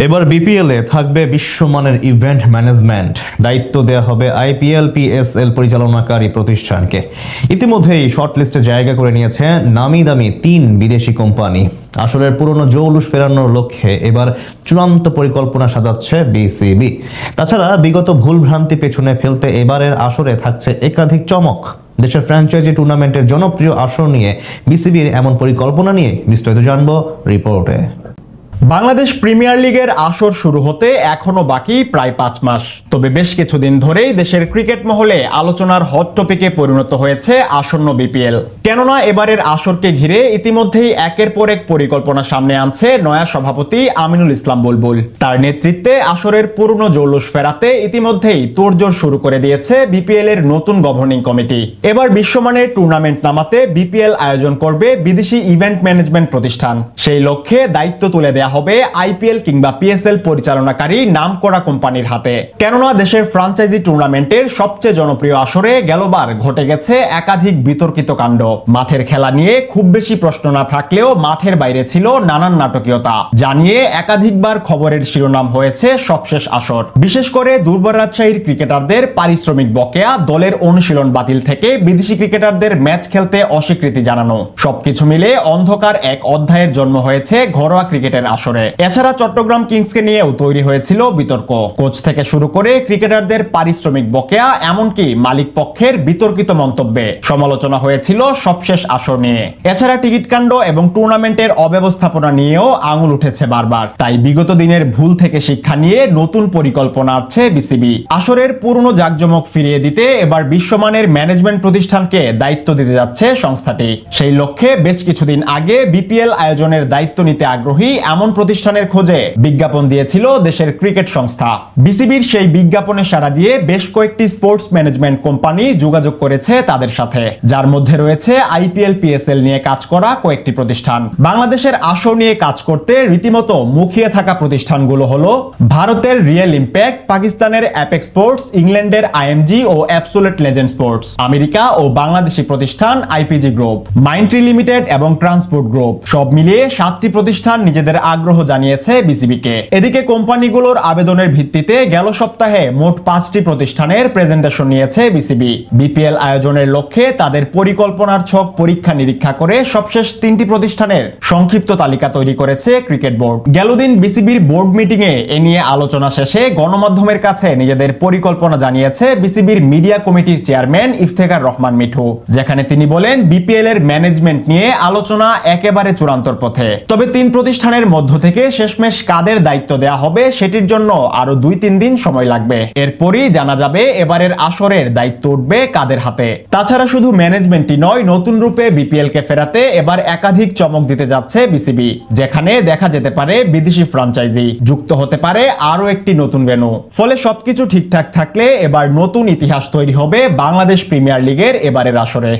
এবার বিপিএল এ থাকবে বিশ্বমানের ইভেন্ট ম্যানেজমেন্ট, দায়িত্ব দেওয়া হবে আইপিএল পিএসএল পরিচালনাকারী প্রতিষ্ঠানকে। ইতিমধ্যেই শর্টলিস্টে জায়গা করে নিয়েছে নামি দামি 3 বিদেশি কোম্পানি। আসরের পুরনো জৌলুস ফেরানোর লক্ষ্যে এবার চূড়ান্ত পরিকল্পনা সাজাচ্ছে বিসিবি। তাছাড়া বিগত ভুলভ্রান্তি পেছনে ফেলতে এবারের আসরে থাকছে একাধিক চমক। দেশের ফ্র্যাঞ্চাইজি টুর্নামেন্টের জনপ্রিয় আসর নিয়ে বিসিবির এমন পরিকল্পনা নিয়ে বিস্তারিত জানবো রিপোর্টে। বাংলাদেশ প্রিমিয়ার লিগের আসর শুরু হতে এখনো বাকি প্রায় 5 মাস। তবে বেশ কিছুদিন ধরেই দেশের ক্রিকেট মহলে আলোচনার হট টপিকে পরিণত হয়েছে আসন্ন বিপিএল। কেননা এবারের আসরকে ঘিরে ইতিমধ্যেই একের পর এক পরিকল্পনা সামনে আনছে নয়া সভাপতি আমিনুল ইসলাম বুলবুল। তার নেতৃত্বে আসরের পুরনো জৌলুস ফেরাতে ইতিমধ্যেই তোড়জোড় শুরু করে দিয়েছে বিপিএল এর নতুন গভর্নিং কমিটি। এবার বিশ্বমানের টুর্নামেন্ট নামাতে বিপিএল আয়োজন করবে বিদেশি ইভেন্ট ম্যানেজমেন্ট প্রতিষ্ঠান। সেই লক্ষ্যে দায়িত্ব তুলে দেয়া হবে আইপিএল কিংবা পিএসএল পরিচালনাকারী নামকরা কোম্পানির হাতে। কেননা দেশের ফ্র্যাঞ্চাইজি টুর্নামেন্টের সবচেয়ে জনপ্রিয় আসরে গেলবার ঘটে গেছে একাধিক বিতর্কিত কাণ্ড। মাঠের খেলা নিয়ে খুব বেশি প্রশ্ন না থাকলেও মাঠের বাইরে ছিল নানান নাটকীয়তা, জানিয়ে একাধিকবার খবরের শিরোনাম হয়েছে সবশেষ আসর। বিশেষ করে দুর্বার রাজশাহীর ক্রিকেটারদের পারিশ্রমিক বকেয়া, দলের অনুশীলন বাতিল থেকে বিদেশি ক্রিকেটারদের ম্যাচ খেলতে অস্বীকৃতি জানানো, সবকিছু মিলে অন্ধকার এক অধ্যায়ের জন্ম হয়েছে ঘরোয়া ক্রিকেটের আসরে। এছাড়া চট্টগ্রাম কিংসকে নিয়েও তৈরি হয়েছিল বিতর্ক। কোচ থেকে শুরু করে ক্রিকেটারদের পারিশ্রমিক বকেয়া, এমনকি মালিক পক্ষের বিতর্কিত মন্তব্যে সমালোচনা হয়েছিল সবশেষ আসর নিয়ে। এছাড়া টিকিট কাণ্ড এবং টুর্নামেন্টের অব্যবস্থাপনা নিয়েও আঙুল উঠেছে বারবার। তাই বিগত দিনের ভুল থেকে শিক্ষা নিয়ে নতুন পরিকল্পনা আছে বিসিবি। আসরের পুরনো জাঁকজমক ফিরিয়ে দিতে এবার বিশ্বমানের ম্যানেজমেন্ট প্রতিষ্ঠানকে দায়িত্ব দিতে যাচ্ছে সংস্থাটি। সেই লক্ষ্যে বেশ কিছুদিন আগে বিপিএল আয়োজনের দায়িত্ব নিতে আগ্রহী এমন প্রতিষ্ঠানের খোঁজে বিজ্ঞাপন দিয়েছিল দেশের ক্রিকেট সংস্থা। বিসিবির সেই বিজ্ঞাপনে সাড়া দিয়ে বেশ কয়েকটি স্পোর্টস ম্যানেজমেন্ট কোম্পানি যোগাযোগ করেছে তাদের সাথে, যার মধ্যে রয়েছে আইপিএল পিএসএল নিয়ে কাজ করা কয়েকটি প্রতিষ্ঠান। বাংলাদেশের আসর নিয়ে কাজ করতে রীতিমতো মুখিয়ে থাকা প্রতিষ্ঠানগুলো হলো ভারতের রিয়েল ইম্প্যাক্ট, পাকিস্তানের অ্যাপেক্স স্পোর্টস, ইংল্যান্ডের আইএমজি ও অ্যাবসোলিউট লেজেন্ড স্পোর্টস, আমেরিকা ও বাংলাদেশি প্রতিষ্ঠান আইপিজি গ্রুপ, মাইন্ডট্রি লিমিটেড এবং ট্রান্সপোর্ট গ্রুপ। সব মিলিয়ে 7টি প্রতিষ্ঠান নিজেদের আগ্রহ জানিয়েছে বিসিবিকে। এদিকে কোম্পানিগুলোর আবেদনের ভিত্তিতে গেল সপ্তাহে মোট 5টি প্রতিষ্ঠানের প্রেজেন্টেশন নিয়েছে বিসিবি। বিপিএল আয়োজনের লক্ষ্যে তাদের পরিকল্পনার ছক পরীক্ষা নিরীক্ষা করে সবশেষ 3টি প্রতিষ্ঠানের সংক্ষিপ্ত তালিকা তৈরি করেছে ক্রিকেট বোর্ড। গেল দিন বিসিবির বোর্ড মিটিং এ নিয়ে আলোচনা শেষে গণমাধ্যমের কাছে নিজেদের পরিকল্পনা জানিয়েছে বিসিবির মিডিয়া কমিটির চেয়ারম্যান ইফতেখার রহমান মিঠু, যেখানে তিনি বলেন বিপিএল এর ম্যানেজমেন্ট নিয়ে আলোচনা একেবারে চূড়ান্তর পথে। তবে 3 প্রতিষ্ঠানের মধ্য থেকে শেষমেশ কাদের দায়িত্ব দেয়া হবে সেটির জন্য আরো 2-3 দিন সময় লাগবে। এরপরই জানা যাবে এবারের আসরের দায়িত্ব উঠবে কাদের হাতে। তাছাড়া শুধু ম্যানেজমেন্টই নয়, নতুন রূপে বিপিএল কে ফেরাতে এবার একাধিক চমক দিতে যাচ্ছে বিসিবি, যেখানে দেখা যেতে পারে বিদেশি ফ্র্যাঞ্চাইজি, যুক্ত হতে পারে আরো একটি নতুন ভেন্যু। ফলে সবকিছু ঠিকঠাক থাকলে এবার নতুন ইতিহাস তৈরি হবে বাংলাদেশ প্রিমিয়ার লিগের এবারের আসরে।